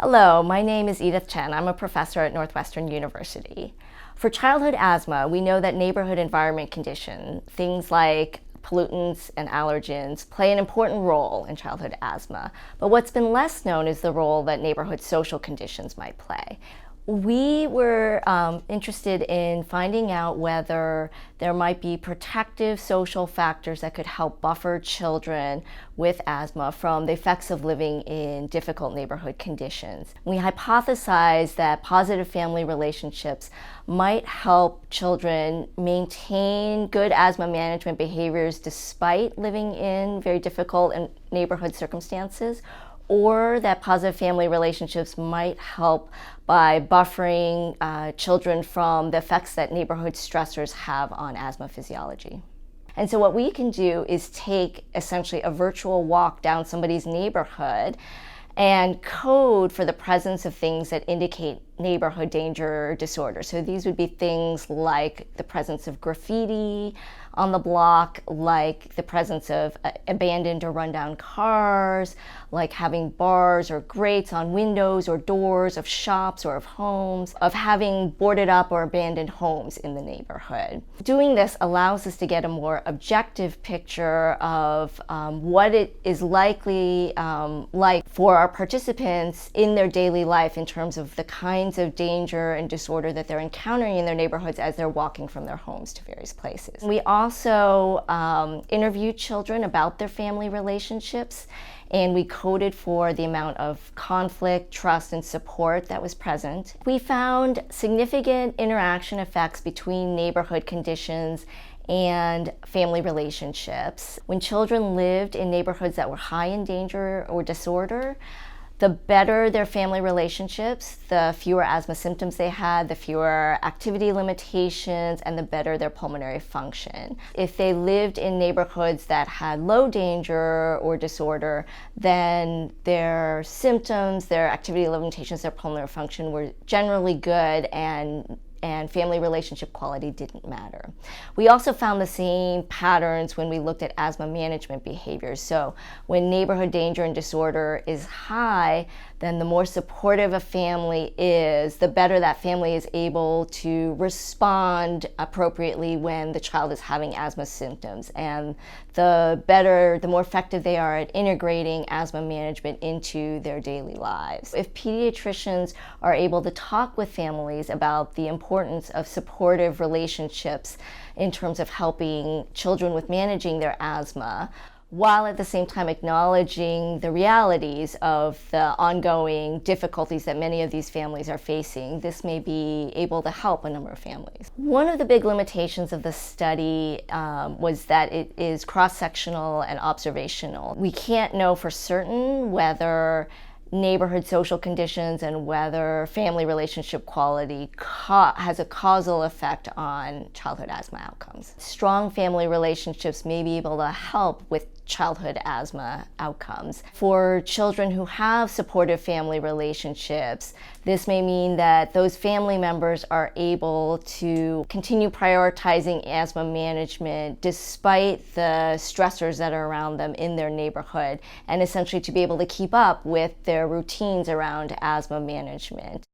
Hello, my name is Edith Chen. I'm a professor at Northwestern University. For childhood asthma, we know that neighborhood environment conditions, things like pollutants and allergens, play an important role in childhood asthma. But what's been less known is the role that neighborhood social conditions might play. We were interested in finding out whether there might be protective social factors that could help buffer children with asthma from the effects of living in difficult neighborhood conditions. We hypothesized that positive family relationships might help children maintain good asthma management behaviors despite living in very difficult neighborhood circumstances, or that positive family relationships might help by buffering children from the effects that neighborhood stressors have on asthma physiology. And so what we can do is take essentially a virtual walk down somebody's neighborhood and code for the presence of things that indicate neighborhood danger or disorder. So these would be things like the presence of graffiti on the block, like the presence of abandoned or rundown cars, like having bars or grates on windows or doors of shops or of homes, of having boarded up or abandoned homes in the neighborhood. Doing this allows us to get a more objective picture of what it is likely like for our participants in their daily life in terms of the kinds of danger and disorder that they're encountering in their neighborhoods as they're walking from their homes to various places. We also interviewed children about their family relationships, and we coded for the amount of conflict, trust, and support that was present. We found significant interaction effects between neighborhood conditions and family relationships. When children lived in neighborhoods that were high in danger or disorder, the better their family relationships, the fewer asthma symptoms they had, the fewer activity limitations, and the better their pulmonary function. If they lived in neighborhoods that had low danger or disorder, then their symptoms, their activity limitations, their pulmonary function were generally good, and family relationship quality didn't matter. We also found the same patterns when we looked at asthma management behaviors. So when neighborhood danger and disorder is high, then the more supportive a family is, the better that family is able to respond appropriately when the child is having asthma symptoms, and the more effective they are at integrating asthma management into their daily lives. If pediatricians are able to talk with families about the importance of supportive relationships in terms of helping children with managing their asthma, while at the same time acknowledging the realities of the ongoing difficulties that many of these families are facing, this may be able to help a number of families. One of the big limitations of the study was that it is cross-sectional and observational. We can't know for certain whether neighborhood social conditions and whether family relationship quality has a causal effect on childhood asthma outcomes. Strong family relationships may be able to help with childhood asthma outcomes. For children who have supportive family relationships, this may mean that those family members are able to continue prioritizing asthma management despite the stressors that are around them in their neighborhood, and essentially to be able to keep up with their routines around asthma management.